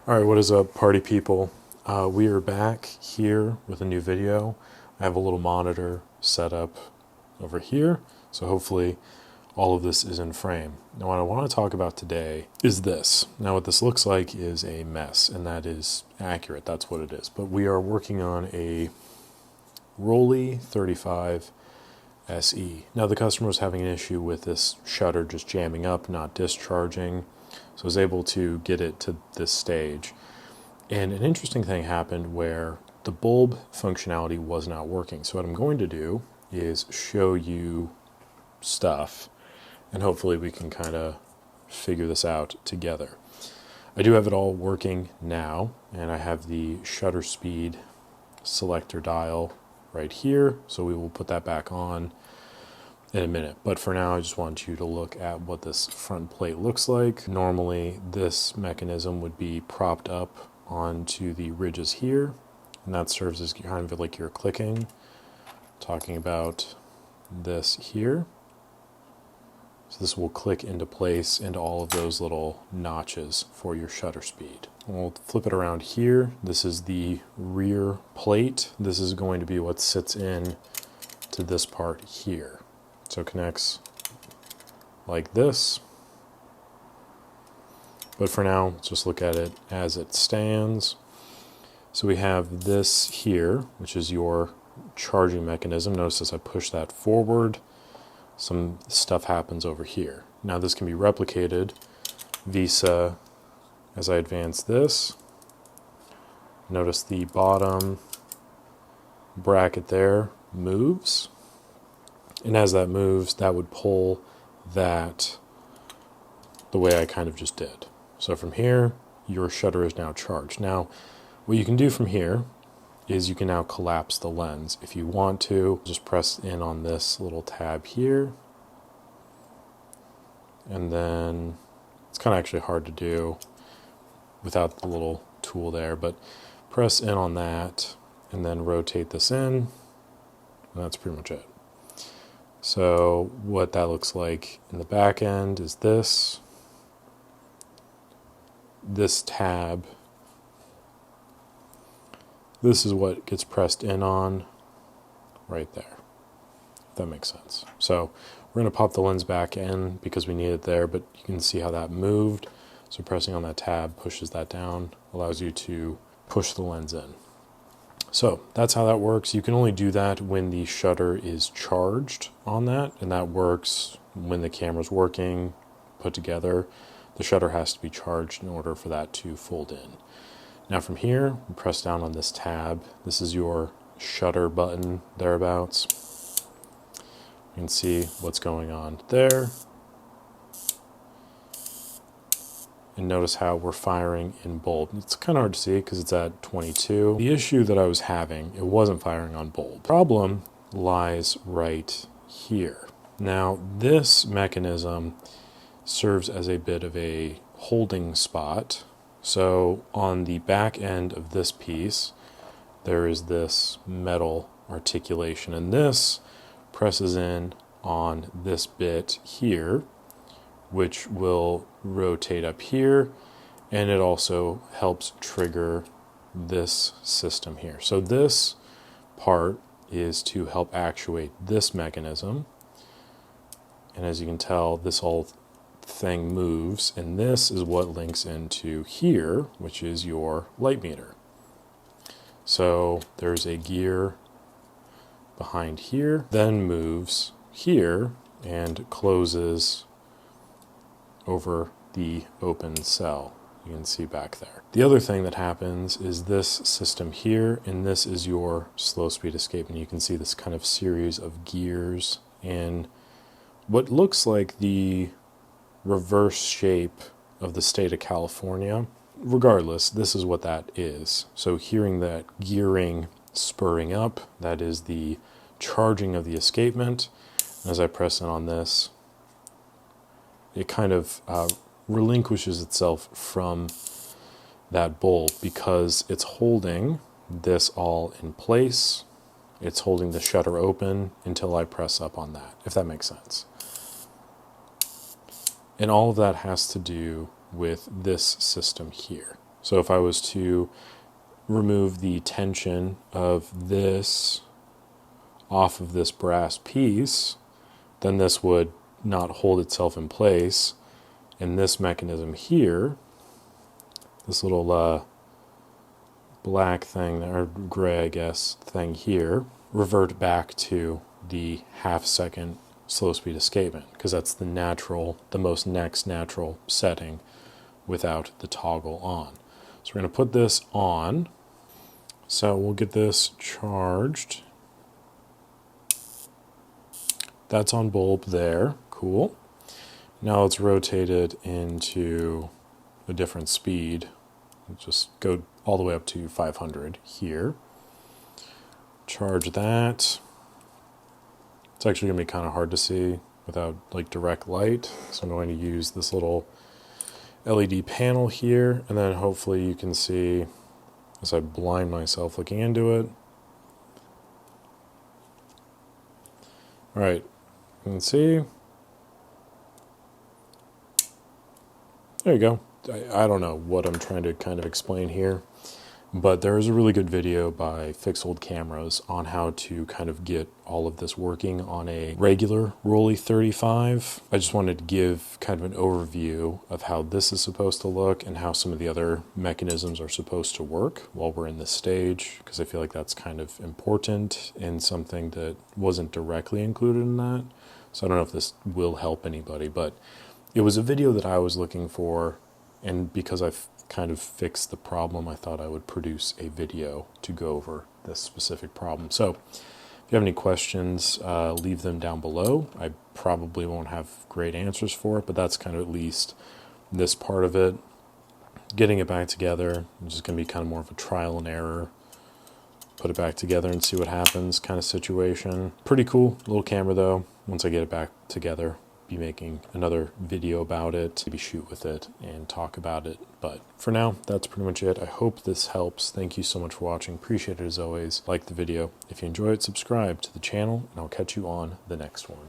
Alright, what is up, party people? We are back here with a new video. I have a little monitor set up over here, so hopefully all of this is in frame. Now what I want to talk about today is this. Now what this looks like is a mess, and that is accurate, that's what it is. But we are working on a Rollei 35 SE. Now the customer was having an issue with this shutter just jamming up, not discharging. So I was able to get it to this stage. And an interesting thing happened where the bulb functionality was not working. So what I'm going to do is show you stuff, and hopefully we can kind of figure this out together. I do have it all working now, and I have the shutter speed selector dial right here. So we will put that back on in a minute, but for now I just want you to look at what this front plate looks like. Normally this mechanism would be propped up onto the ridges here, and that serves as kind of like your clicking. Talking about this here, so this will click into place into all of those little notches for your shutter speed. We'll flip it around here. This is the rear plate. This is going to be what sits in to this part here. So it connects like this. But for now, let's just look at it as it stands. So we have this here, which is your charging mechanism. Notice as I push that forward, some stuff happens over here. Now this can be replicated via as I advance this. Notice the bottom bracket there moves. And as that moves, that would pull that the way I kind of just did. So from here, your shutter is now charged. Now, what you can do from here is you can now collapse the lens. If you want to, just press in on this little tab here. And then it's kind of actually hard to do without the little tool there, but press in on that and then rotate this in. And that's pretty much it. So what that looks like in the back end is this tab. This is what gets pressed in on right there, if that makes sense. So we're going to pop the lens back in because we need it there, but you can see how that moved. So pressing on that tab pushes that down, allows you to push the lens in. So that's how that works. You can only do that when the shutter is charged on that, and that works when the camera's working, put together. The shutter has to be charged in order for that to fold in. Now from here, we press down on this tab. This is your shutter button, thereabouts. You can see what's going on there. And notice how we're firing in bulb. It's kind of hard to see because it's at 22. The issue that I was having, it wasn't firing on bulb. The problem lies right here. Now this mechanism serves as a bit of a holding spot. So on the back end of this piece, there is this metal articulation, and this presses in on this bit here, which will rotate up here, and it also helps trigger this system here. So this part is to help actuate this mechanism, and as you can tell, this whole thing moves, and this is what links into here, which is your light meter. So there's a gear behind here, then moves here and closes over the open cell. You can see back there. The other thing that happens is this system here, and this is your slow speed escape, and you can see this kind of series of gears in what looks like the reverse shape of the state of California. Regardless, this is what that is. So hearing that gearing spurring up, that is the charging of the escapement. As I press in on this, it kind of relinquishes itself from that bulb because it's holding this all in place. It's holding the shutter open until I press up on that, if that makes sense. And all of that has to do with this system here. So if I was to remove the tension of this off of this brass piece, then this would not hold itself in place. And this mechanism here, this little black thing, or gray, I guess, thing here, revert back to the half-second slow speed escapement, because that's the most next natural setting without the toggle on. So we're going to put this on. So we'll get this charged. That's on bulb there. Cool. Now let's rotate it into a different speed. Just go all the way up to 500 here. Charge that. It's actually going to be kind of hard to see without like direct light. So I'm going to use this little LED panel here, and then hopefully you can see as I blind myself looking into it. All right, you can see. There you go. I don't know what I'm trying to kind of explain here, but there is a really good video by Fix Old Cameras on how to kind of get all of this working on a regular Rollei 35. I just wanted to give kind of an overview of how this is supposed to look and how some of the other mechanisms are supposed to work while we're in this stage, because I feel like that's kind of important and something that wasn't directly included in that. So I don't know if this will help anybody, but it was a video that I was looking for, and because I've kind of fixed the problem, I thought I would produce a video to go over this specific problem. So if you have any questions, leave them down below. I probably won't have great answers for it, but that's kind of at least this part of it. Getting it back together is just going to be kind of more of a trial and error. Put it back together and see what happens kind of situation. Pretty cool little camera though. Once I get it back together, be making another video about it, maybe shoot with it and talk about it. But for now, that's pretty much it. I hope this helps. Thank you so much for watching. Appreciate it as always. Like the video. If you enjoy it, subscribe to the channel, and I'll catch you on the next one.